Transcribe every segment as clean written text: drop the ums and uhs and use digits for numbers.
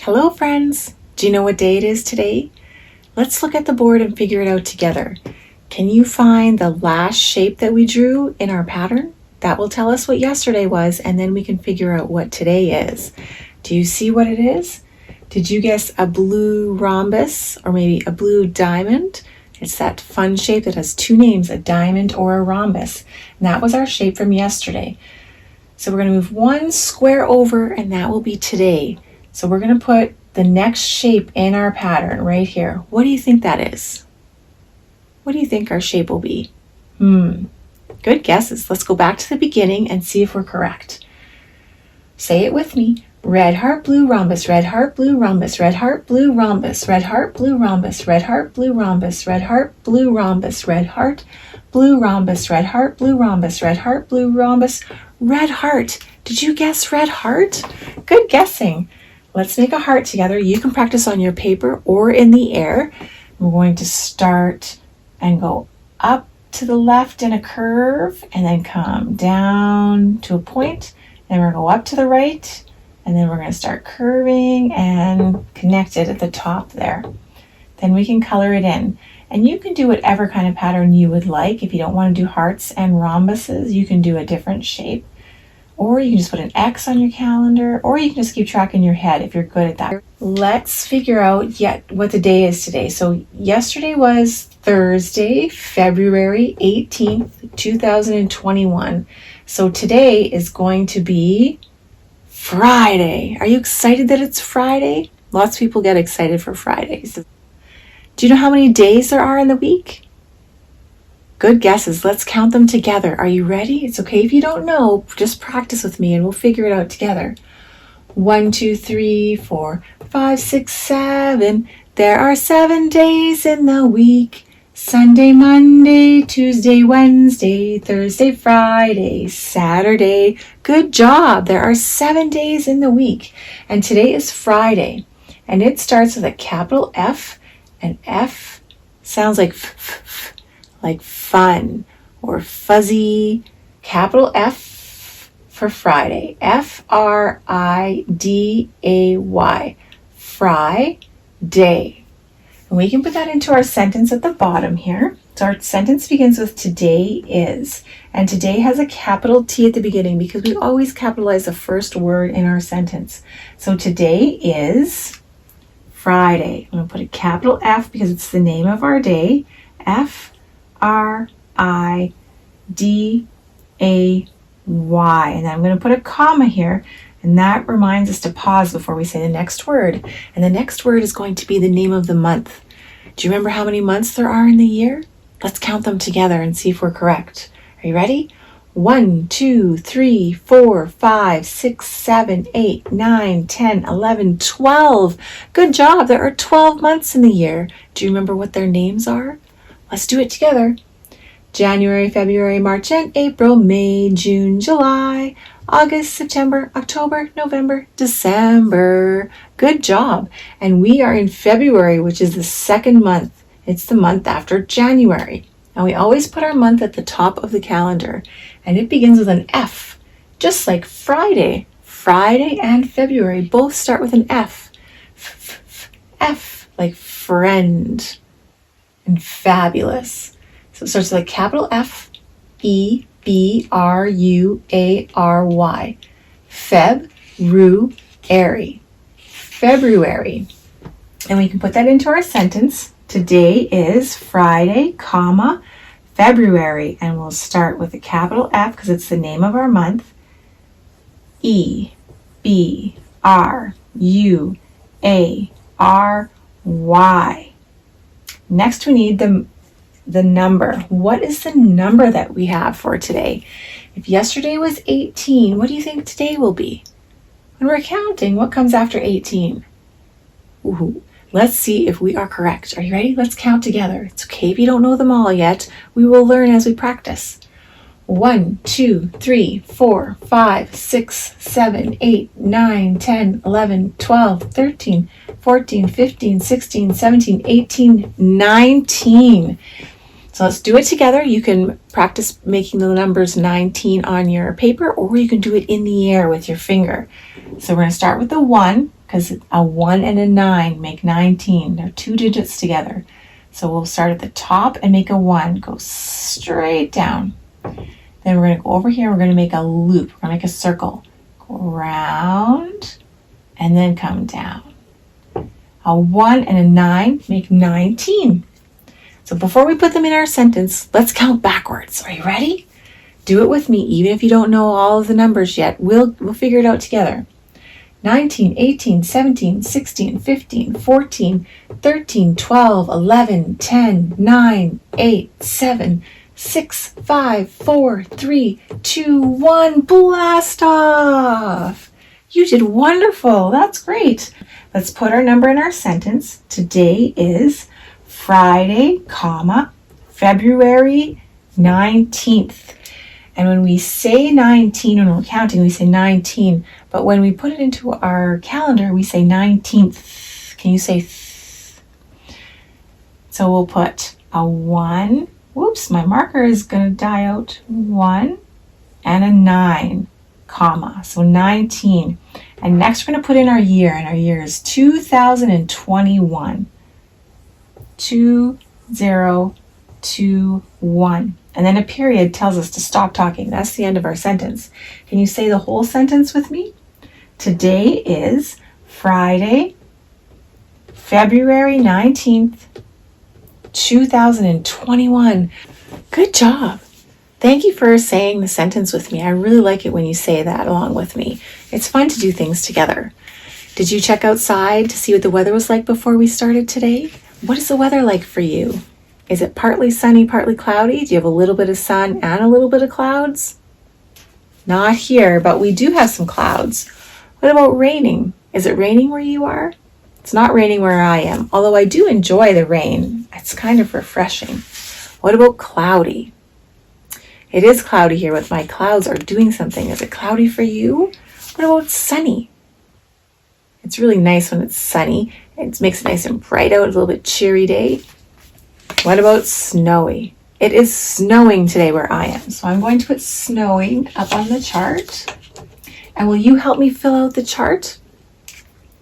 Hello friends! Do you know what day it is today? Let's look at the board and figure it out together. Can you find the last shape that we drew in our pattern? That will tell us what yesterday was, and then we can figure out what today is. Do you see what it is? Did you guess a blue rhombus or maybe a blue diamond? It's that fun shape that has two names, a diamond or a rhombus. And that was our shape from yesterday. So we're going to move one square over, and that will be today. So we're going to put the next shape in our pattern right here. What do you think that is? What do you think our shape will be? Good guesses. Let's go back to the beginning and see if we're correct. Say it with me. Red heart, blue rhombus, red heart, blue rhombus, red heart, blue rhombus, red heart, blue rhombus, red heart, blue rhombus, red heart, blue rhombus, red heart, blue rhombus, red heart, blue rhombus, red heart, blue rhombus, red heart. Did you guess red heart? Good guessing. Let's make a heart together. You can practice on your paper or in the air. We're going to start and go up to the left in a curve and then come down to a point. And we're going to go up to the right and then we're going to start curving and connect it at the top there. Then we can color it in. And you can do whatever kind of pattern you would like. If you don't want to do hearts and rhombuses, you can do a different shape. Or you can just put an X on your calendar, or you can just keep track in your head if you're good at that. Let's figure out what the day is today. So yesterday was Thursday, February 18th, 2021. So today is going to be Friday. Are you excited that it's Friday? Lots of people get excited for Fridays. Do you know how many days there are in the week? Good guesses. Let's count them together. Are you ready? It's okay if you don't know. Just practice with me and we'll figure it out together. 1, 2, 3, 4, 5, 6, 7. There are 7 days in the week. Sunday, Monday, Tuesday, Wednesday, Thursday, Friday, Saturday. Good job. There are 7 days in the week. And today is Friday. And it starts with a capital F. And F sounds like like fun or fuzzy. Capital F for Friday. Friday. Friday. And we can put that into our sentence at the bottom here. So our sentence begins with today is. And today has a capital T at the beginning because we always capitalize the first word in our sentence. So today is Friday. I'm going to put a capital F because it's the name of our day. Friday. And then I'm going to put a comma here, and that reminds us to pause before we say the next word. And the next word is going to be the name of the month. Do you remember how many months there are in the year? Let's count them together and see if we're correct. Are you ready? 1, 2, 3, 4, 5, 6, 7, 8, 9, 10, 11, 12. Good job. There are 12 months in the year. Do you remember what their names are? Let's do it together. January, February, March, and April, May, June, July, August, September, October, November, December. Good job. And we are in February, which is the second month. It's the month after January. And we always put our month at the top of the calendar. And it begins with an F, just like Friday. Friday and February both start with an F. F, like friend and fabulous. So it starts with a capital F, February. February. And we can put that into our sentence. Today is Friday, comma, February. And we'll start with a capital F because it's the name of our month. February. Next we need the number. What is the number that we have for today? If yesterday was 18, what do you think today will be? When we're counting, what comes after 18? Ooh, let's see if we are correct. Are you ready? Let's count together. It's okay if you don't know them all yet. We will learn as we practice. 1, 2, 3, 4, 5, 6, 7, 8, 9, 10, 11, 12, 13, 14, 15, 16, 17, 18, 19. So let's do it together. You can practice making the numbers 19 on your paper, or you can do it in the air with your finger. So we're going to start with the 1, because a 1 and a 9 make 19. They're 2 digits together. So we'll start at the top and make a 1. Go straight down. Then we're going to go over here. We're going to make a loop. We're going to make a circle. Go around and then come down. A 1 and a 9 make 19. So before we put them in our sentence, let's count backwards. Are you ready? Do it with me, even if you don't know all of the numbers yet. We'll figure it out together. 19, 18, 17, 16, 15, 14, 13, 12, 11, 10, 9, 8, 7, 6, 5, 4, 3, 2, 1. Blast off! You did wonderful. That's great. Let's put our number in our sentence. Today is Friday, February 19th. And when we say 19, when we're counting, we say 19. But when we put it into our calendar, we say 19th. Can you say th? So we'll put a 1. Whoops, my marker is going to die out. 1 and a 9, comma. So 19. And next we're going to put in our year. And our year is 2021. 2021. And then a period tells us to stop talking. That's the end of our sentence. Can you say the whole sentence with me? Today is Friday, February 19th, 2021. Good job. Thank you for saying the sentence with me. I really like it when you say that along with me. It's fun to do things together. Did you check outside to see what the weather was like before we started today? What is the weather like for you? Is it partly sunny, partly cloudy? Do you have a little bit of sun and a little bit of clouds? Not here, but we do have some clouds. What about raining? Is it raining where you are? It's not raining where I am, although I do enjoy the rain. It's kind of refreshing. What about cloudy? It is cloudy here, but my clouds are doing something. Is it cloudy for you? What about sunny? It's really nice when it's sunny. It makes it nice and bright out, a little bit cheery day. What about snowy? It is snowing today where I am. So I'm going to put snowing up on the chart. And will you help me fill out the chart?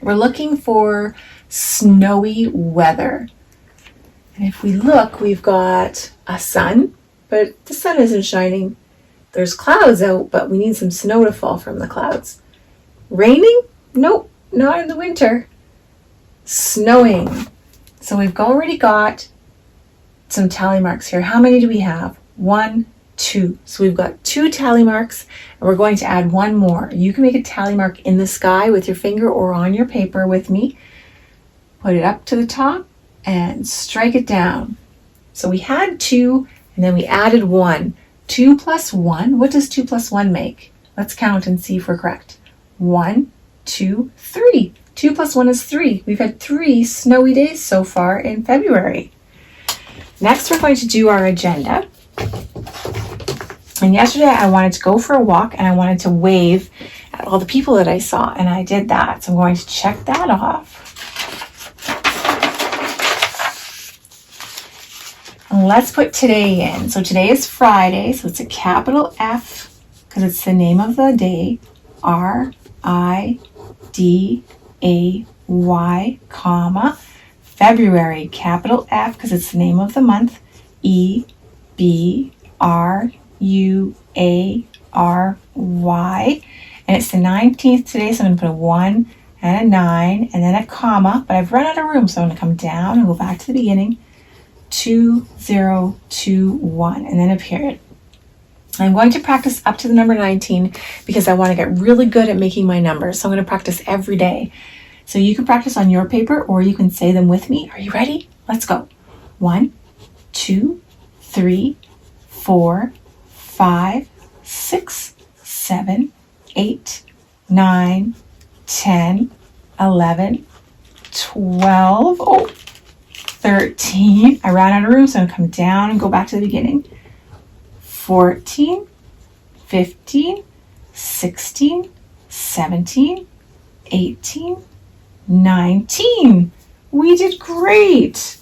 We're looking for snowy weather. And if we look, we've got a sun, but the sun isn't shining. There's clouds out, but we need some snow to fall from the clouds. Raining? Nope, not in the winter. Snowing. So we've already got some tally marks here. How many do we have? 1, 2. So we've got 2 tally marks, and we're going to add 1 more. You can make a tally mark in the sky with your finger or on your paper with me. Put it up to the top and strike it down. So we had 2, and then we added 1. 2 plus 1. What does 2 plus 1 make? Let's count and see if we're correct. 1, 2, 3. 2 plus 1 is 3. We've had 3 snowy days so far in February. Next, we're going to do our agenda. And yesterday I wanted to go for a walk and I wanted to wave at all the people that I saw, and I did that. So I'm going to check that off. And let's put today in. So today is Friday, so it's a capital F because it's the name of the day. R-I-D-A-Y, comma. February, capital F because it's the name of the month. E-B-R-U-A-R-Y. And it's the 19th today, so I'm going to put a 1 and a 9 and then a comma. But I've run out of room, so I'm going to come down and go back to the beginning. 2021 and then a period. I'm going to practice up to the number 19 because I want to get really good at making my numbers. So I'm going to practice every day. So you can practice on your paper or you can say them with me. Are you ready? Let's go. 1, 2, 3, 4, 5, 6, 7, 8, 9, 10, 11, 12, 13. I ran out of room, so I'm going to come down and go back to the beginning. 14, 15, 16, 17, 18, 19. We did great.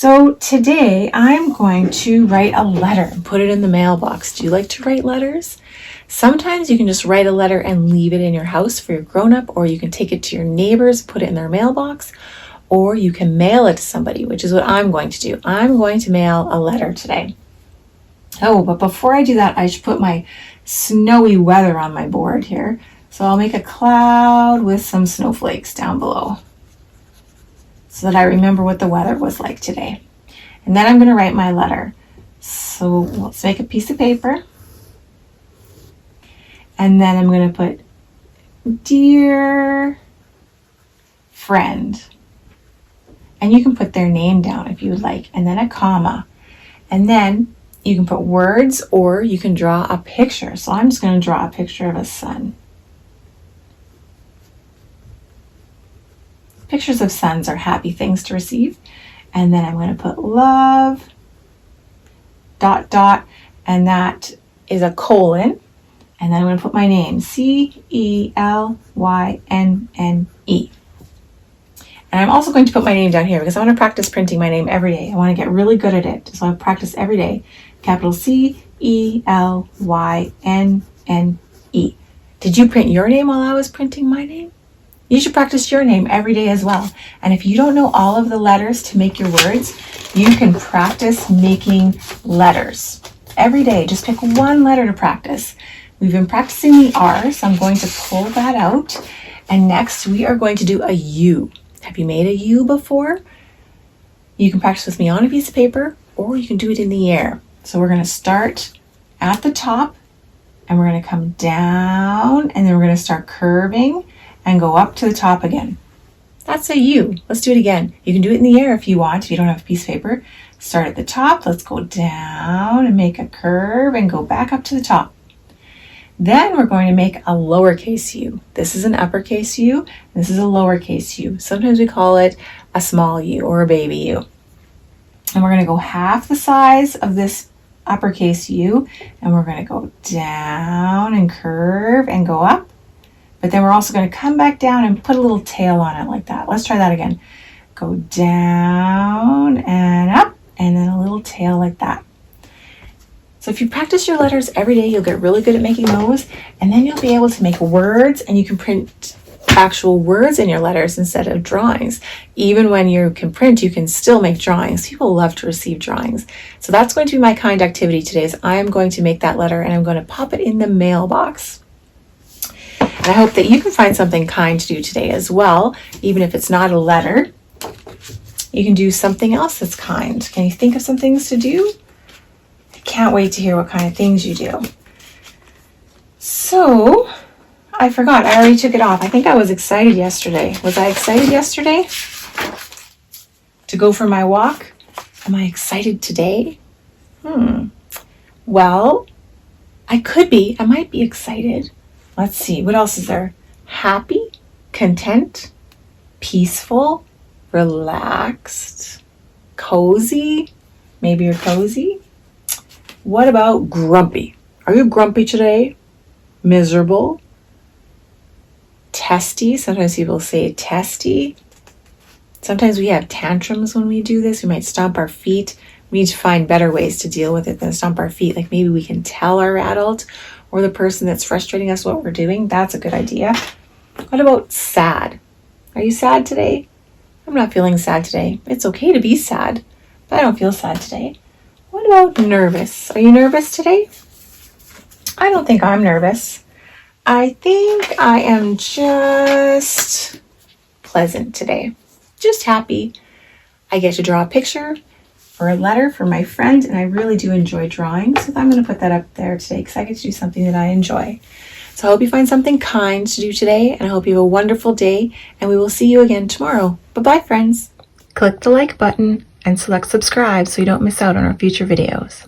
So today I'm going to write a letter and put it in the mailbox. Do you like to write letters? Sometimes you can just write a letter and leave it in your house for your grown-up, or you can take it to your neighbors, put it in their mailbox, or you can mail it to somebody, which is what I'm going to do. I'm going to mail a letter today. Oh, but before I do that, I should put my snowy weather on my board here. So I'll make a cloud with some snowflakes down below so that I remember what the weather was like today. And then I'm going to write my letter. So let's make a piece of paper. And then I'm going to put, dear friend. And you can put their name down if you would like, and then a comma. And then you can put words, or you can draw a picture. So I'm just going to draw a picture of a sun. Pictures of suns are happy things to receive. And then I'm going to put love, ... and that is a colon. And then I'm going to put my name, Celyne. And I'm also going to put my name down here because I want to practice printing my name every day. I want to get really good at it. So I practice every day. Capital Celyne. Did you print your name while I was printing my name? You should practice your name every day as well. And if you don't know all of the letters to make your words, you can practice making letters every day. Just pick one letter to practice. We've been practicing the R, so I'm going to pull that out. And next we are going to do a U. Have you made a U before? You can practice with me on a piece of paper, or you can do it in the air. So we're going to start at the top, and we're going to come down, and then we're going to start curving and go up to the top again. That's a U. Let's do it again. You can do it in the air if you want, if you don't have a piece of paper. Start at the top. Let's go down and make a curve and go back up to the top. Then we're going to make a lowercase u. This is an uppercase u, and this is a lowercase u. Sometimes we call it a small u or a baby u. And we're going to go half the size of this uppercase u, and we're going to go down and curve and go up. But then we're also going to come back down and put a little tail on it like that. Let's try that again. Go down and up, and then a little tail like that. So if you practice your letters every day, you'll get really good at making those, and then you'll be able to make words, and you can print actual words in your letters instead of drawings. Even when you can print, you can still make drawings. People love to receive drawings. So that's going to be my kind activity today, is I am going to make that letter, and I'm going to pop it in the mailbox. And I hope that you can find something kind to do today as well, even if it's not a letter. You can do something else that's kind. Can you think of some things to do? Can't wait to hear what kind of things you do. So, I forgot. I already took it off. I think I was excited yesterday. Was I excited yesterday to go for my walk? Am I excited today? Well, I could be. I might be excited. Let's see. What else is there? Happy, content, peaceful, relaxed, cozy. Maybe you're cozy. What about grumpy? Are you grumpy today? Miserable? Testy? Sometimes people say testy. Sometimes we have tantrums when we do this. We might stomp our feet. We need to find better ways to deal with it than stomp our feet. Like maybe we can tell our adult or the person that's frustrating us what we're doing. That's a good idea. What about sad? Are you sad today? I'm not feeling sad today. It's okay to be sad, but I don't feel sad today. What about nervous? Are you nervous today? I don't think I'm nervous. I think I am just pleasant today. Just happy. I get to draw a picture or a letter for my friend, and I really do enjoy drawing. So I'm going to put that up there today because I get to do something that I enjoy. So I hope you find something kind to do today, and I hope you have a wonderful day, and we will see you again tomorrow. Bye-bye, friends. Click the like button and select subscribe so you don't miss out on our future videos.